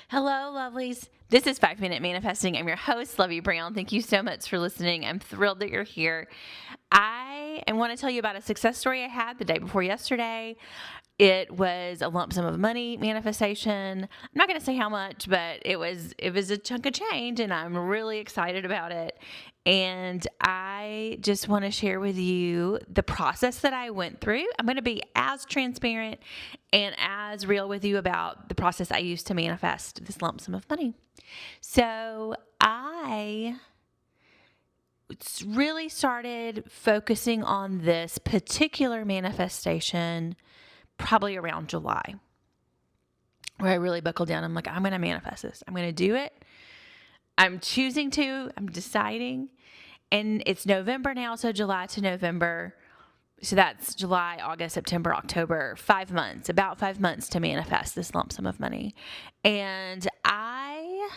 Hello, lovelies. This is 5 Minute Manifesting. I'm your host, Lovey Brown. Thank you so much for listening. I'm thrilled that you're here. I want to tell you about a success story I had the day before yesterday. It was a lump sum of money manifestation. I'm not going to say how much, but it was a chunk of change, and I'm really excited about it. And I just want to share with you the process that I went through. I'm going to be as transparent and as real with you about the process I used to manifest this lump sum of money. So I really started focusing on this particular manifestation probably around July, where I really buckled down. I'm like, I'm going to manifest this. I'm going to do it. I'm choosing to. I'm deciding. And it's November now, so July to November. So that's July, August, September, October, 5 months, about 5 months to manifest this lump sum of money. And I'm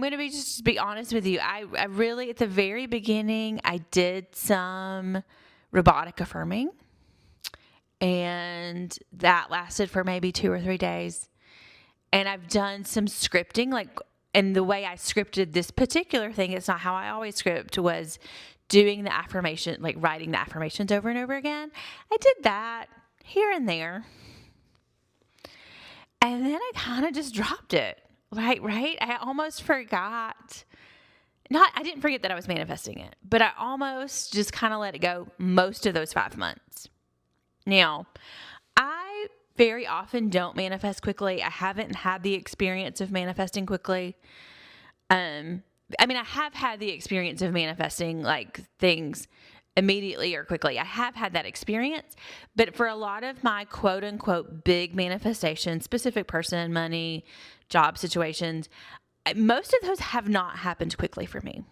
going to be honest with you. I really, at the very beginning, I did some robotic affirming. And that lasted for maybe 2 or 3 days. And I've done some scripting, and the way I scripted this particular thing, it's not how I always script, was doing the affirmation, writing the affirmations over and over again. I did that here and there. And then I kind of just dropped it. Right? I almost forgot. I didn't forget that I was manifesting it, but I almost just kind of let it go most of those 5 months. Now, I very often don't manifest quickly. I haven't had the experience of manifesting quickly. I have had the experience of manifesting things immediately or quickly. I have had that experience, but for a lot of my quote unquote big manifestations, specific person, money, job situations, most of those have not happened quickly for me.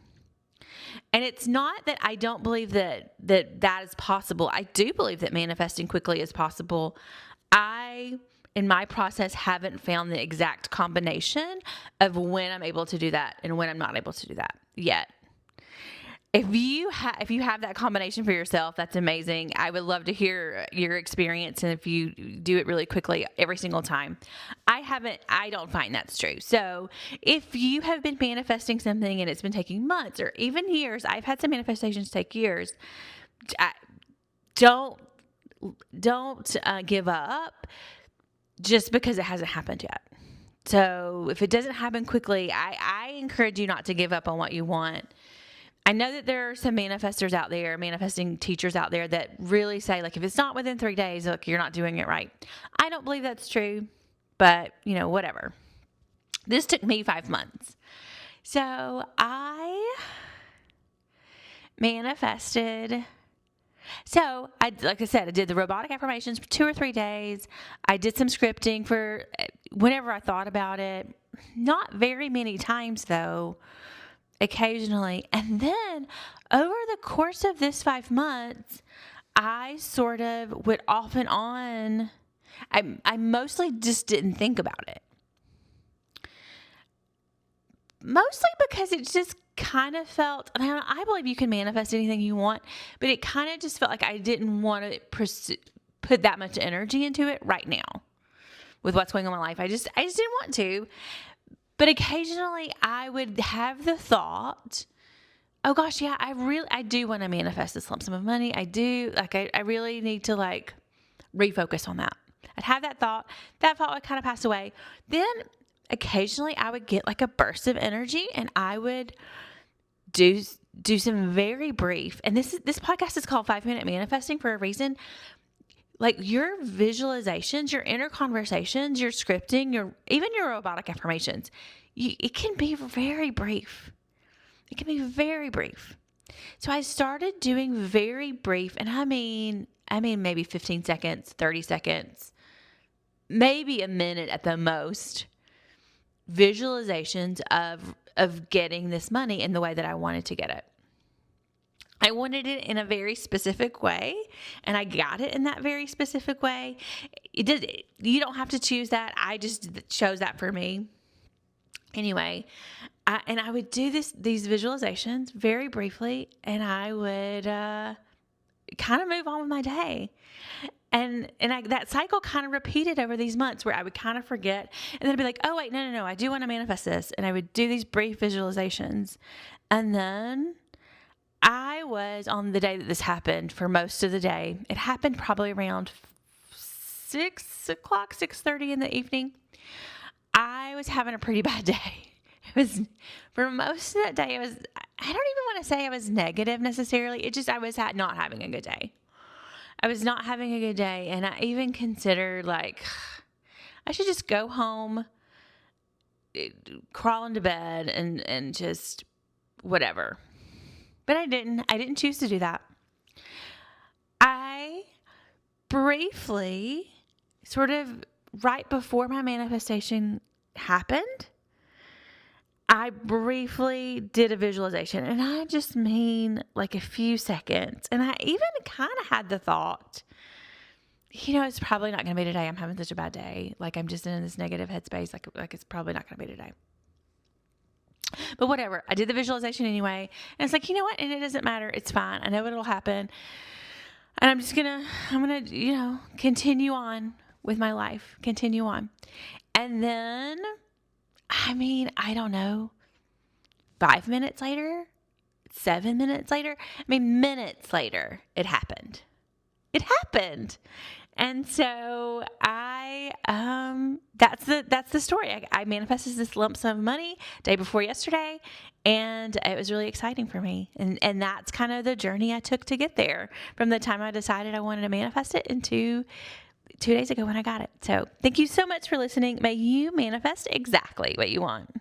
And it's not that I don't believe that is possible. I do believe that manifesting quickly is possible. I, in my process, haven't found the exact combination of when I'm able to do that and when I'm not able to do that yet. If you have that combination for yourself, that's amazing. I would love to hear your experience, and if you do it really quickly every single time. I don't find that's true. So if you have been manifesting something and it's been taking months or even years, I've had some manifestations take years. Don't give up just because it hasn't happened yet. So if it doesn't happen quickly, I encourage you not to give up on what you want. I know that there are some manifestors out there, manifesting teachers out there that really say, if it's not within 3 days, you're not doing it right. I don't believe that's true, but, whatever. This took me 5 months. So I manifested. So like I said, I did the robotic affirmations for 2 or 3 days. I did some scripting for whenever I thought about it. Not very many times though. Occasionally. And then over the course of this 5 months, I sort of went off and on. I mostly just didn't think about it. Mostly because it just kind of felt, and I believe you can manifest anything you want, but it kind of just felt like I didn't want to put that much energy into it right now with what's going on in my life. I just didn't want to. But occasionally I would have the thought, oh gosh, yeah, I do want to manifest this lump sum of money. I do. I really need to refocus on that. I'd have that thought. That thought would kind of pass away. Then occasionally I would get a burst of energy and I would do some very brief, and this podcast is called 5 Minute Manifesting for a reason. Your visualizations, your inner conversations, your scripting, even your robotic affirmations, it can be very brief. It can be very brief. So I started doing very brief, and I mean maybe 15 seconds, 30 seconds, maybe a minute at the most, visualizations of getting this money in the way that I wanted to get it. I wanted it in a very specific way, and I got it in that very specific way. You don't have to choose that. I just chose that for me. Anyway, I would do these visualizations very briefly, and I would kind of move on with my day. That cycle kind of repeated over these months where I would kind of forget, and then I'd be like, oh wait, no, I do want to manifest this. And I would do these brief visualizations. And then I was on the day that this happened for most of the day. It happened probably around 6:30 in the evening. I was having a pretty bad day. It was, for most of that day, I don't even want to say I was negative necessarily. I was not having a good day. I was not having a good day. And I even considered like, I should just go home, crawl into bed and just whatever. But I didn't choose to do that. I briefly, sort of right before my manifestation happened, I briefly did a visualization, and I just mean like a few seconds. And I even kind of had the thought, it's probably not going to be today. I'm having such a bad day. Like I'm just in this negative headspace. Like it's probably not going to be today. But whatever. I did the visualization anyway. And it's like, you know what? And it doesn't matter. It's fine. I know it'll happen. And I'm going to, continue on with my life. Continue on. And then, I don't know, 5 minutes later, 7 minutes later, minutes later, it happened. It happened. And so that's the story. I manifested this lump sum of money day before yesterday, and it was really exciting for me. And that's kind of the journey I took to get there, from the time I decided I wanted to manifest it into 2 days ago when I got it. So thank you so much for listening. May you manifest exactly what you want.